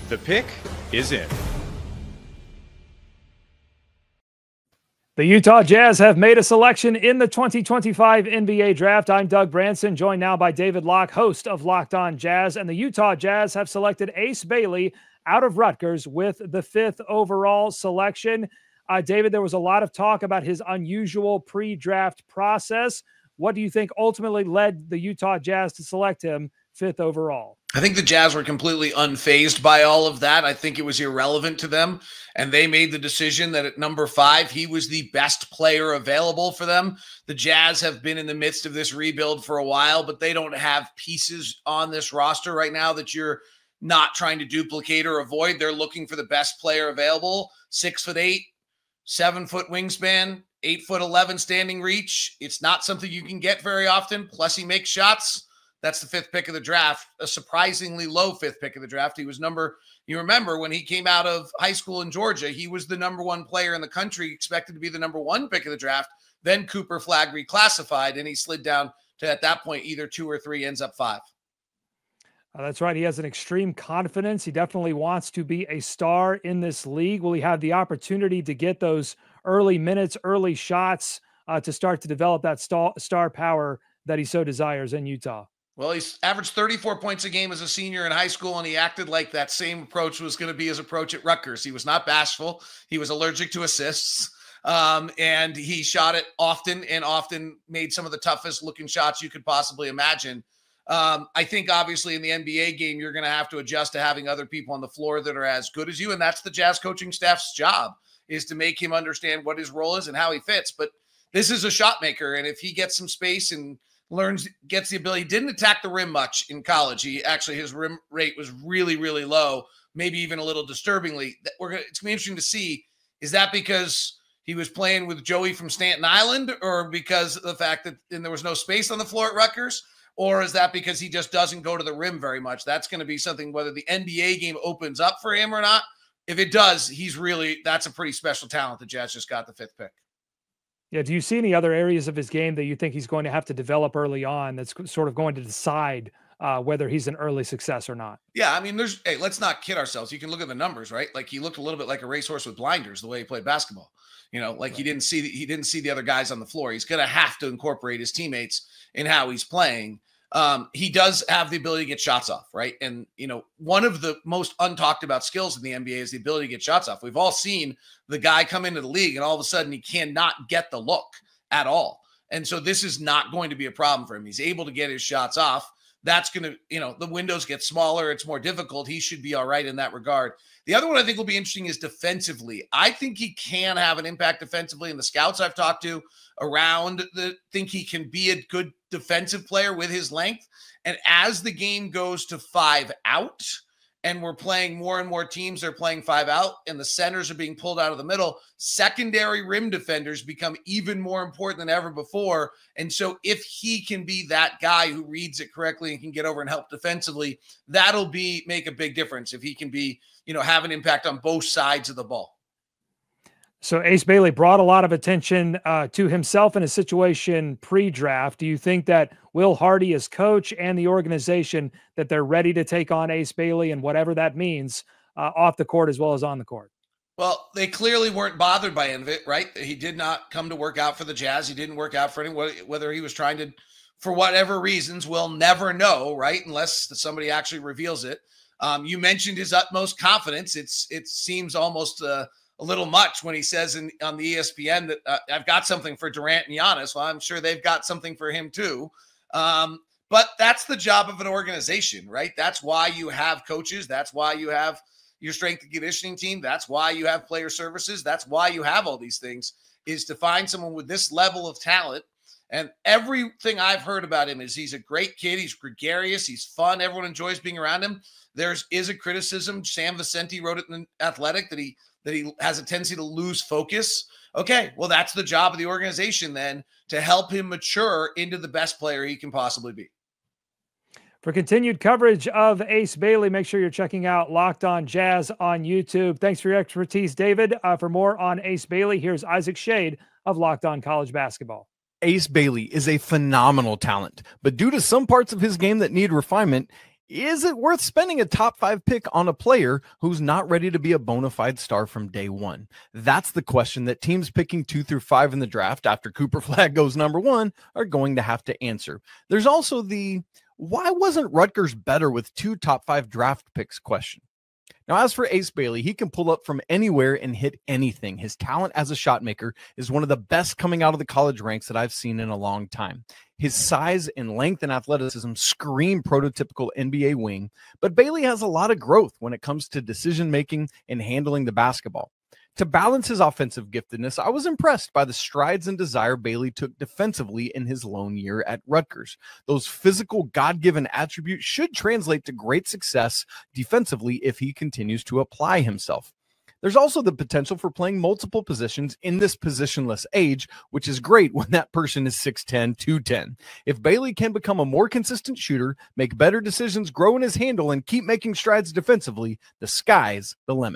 The pick is in. The Utah Jazz have made a selection in the 2025 NBA Draft. I'm Doug Branson, joined now by David Locke, host of Locked On Jazz. And the Utah Jazz have selected Ace Bailey out of Rutgers with the 5th overall selection. David, there was a lot of talk about his unusual pre-draft process. What do you think ultimately led the Utah Jazz to select him 5th overall? I think the Jazz were completely unfazed by all of that. I think it was irrelevant to them, and they made the decision that at number 5, he was the best player available for them. The Jazz have been in the midst of this rebuild for a while, but they don't have pieces on this roster right now that you're not trying to duplicate or avoid. They're looking for the best player available. 6'8", 7-foot wingspan, 8'11" standing reach. It's not something you can get very often. Plus, he makes shots. That's the 5th pick of the draft, a surprisingly low 5th pick of the draft. He was you remember when he came out of high school in Georgia, he was the number 1 player in the country, expected to be the number 1 pick of the draft. Then Cooper Flagg reclassified, and he slid down to, at that point, either 2 or 3, ends up 5. That's right. He has an extreme confidence. He definitely wants to be a star in this league. Will he have the opportunity to get those early minutes, early shots to start to develop that star power that he so desires in Utah? Well, he's averaged 34 points a game as a senior in high school, and he acted like that same approach was going to be his approach at Rutgers. He was not bashful. He was allergic to assists, and he shot it often and often made some of the toughest looking shots you could possibly imagine. I think obviously in the NBA game, you're going to have to adjust to having other people on the floor that are as good as you, and that's the Jazz coaching staff's job, is to make him understand what his role is and how he fits. But this is a shot maker, and if he gets some space and gets the ability. He didn't attack the rim much in college. His rim rate was really, really low, maybe even a little disturbingly. It's going to be interesting to see, is that because he was playing with Joey from Staten Island, or because of the fact that there was no space on the floor at Rutgers, or is that because he just doesn't go to the rim very much? That's going to be something, whether the NBA game opens up for him or not. If it does, that's a pretty special talent. The Jazz just got the 5th pick. Yeah. Do you see any other areas of his game that you think he's going to have to develop early on that's sort of going to decide whether he's an early success or not? Yeah. I mean, let's not kid ourselves. You can look at the numbers, right? Like, he looked a little bit like a racehorse with blinders the way he played basketball. Right. He didn't see the other guys on the floor. He's going to have to incorporate his teammates in how he's playing. He does have the ability to get shots off, right? And, one of the most untalked about skills in the NBA is the ability to get shots off. We've all seen the guy come into the league and all of a sudden he cannot get the look at all. And so this is not going to be a problem for him. He's able to get his shots off. That's going to, the windows get smaller. It's more difficult. He should be all right in that regard. The other one I think will be interesting is defensively. I think he can have an impact defensively, and the scouts I've talked to think he can be a good defensive player with his length. And as the game goes to 5 out, and we're playing more and more teams, they're playing 5 out, and the centers are being pulled out of the middle, secondary rim defenders become even more important than ever before. And so if he can be that guy who reads it correctly and can get over and help defensively, that'll make a big difference if he can be, have an impact on both sides of the ball. So Ace Bailey brought a lot of attention to himself in a situation pre-draft. Do you think that Will Hardy as coach and the organization, that they're ready to take on Ace Bailey and whatever that means off the court as well as on the court? Well, they clearly weren't bothered by any of it, right? He did not come to work out for the Jazz. He didn't work out for anyone, whether he was trying to, for whatever reasons, we'll never know, right? Unless somebody actually reveals it. You mentioned his utmost confidence. It seems almost a little much when he says on the ESPN that I've got something for Durant and Giannis. Well, I'm sure they've got something for him too. But that's the job of an organization, right? That's why you have coaches. That's why you have your strength and conditioning team. That's why you have player services. That's why you have all these things, is to find someone with this level of talent. And everything I've heard about him is he's a great kid. He's gregarious. He's fun. Everyone enjoys being around him. There is a criticism. Sam Vicente wrote it in Athletic that he has a tendency to lose focus. Okay, well, that's the job of the organization then, to help him mature into the best player he can possibly be. For continued coverage of Ace Bailey, make sure you're checking out Locked On Jazz on YouTube. Thanks for your expertise, David. For more on Ace Bailey, here's Isaac Shade of Locked On College Basketball. Ace Bailey is a phenomenal talent, but due to some parts of his game that need refinement, Is it worth spending a top 5 pick on a player who's not ready to be a bona fide star from day one? That's the question that teams picking 2 through 5 in the draft after Cooper Flagg goes number 1 are going to have to answer. There's also the why wasn't Rutgers better with 2 top 5 draft picks question. Now, as for Ace Bailey, he can pull up from anywhere and hit anything. His talent as a shot maker is one of the best coming out of the college ranks that I've seen in a long time. His size and length and athleticism scream prototypical NBA wing, but Bailey has a lot of growth when it comes to decision-making and handling the basketball. To balance his offensive giftedness, I was impressed by the strides and desire Bailey took defensively in his lone year at Rutgers. Those physical, God-given attributes should translate to great success defensively if he continues to apply himself. There's also the potential for playing multiple positions in this positionless age, which is great when that person is 6'10", 210. If Bailey can become a more consistent shooter, make better decisions, grow in his handle, and keep making strides defensively, the sky's the limit.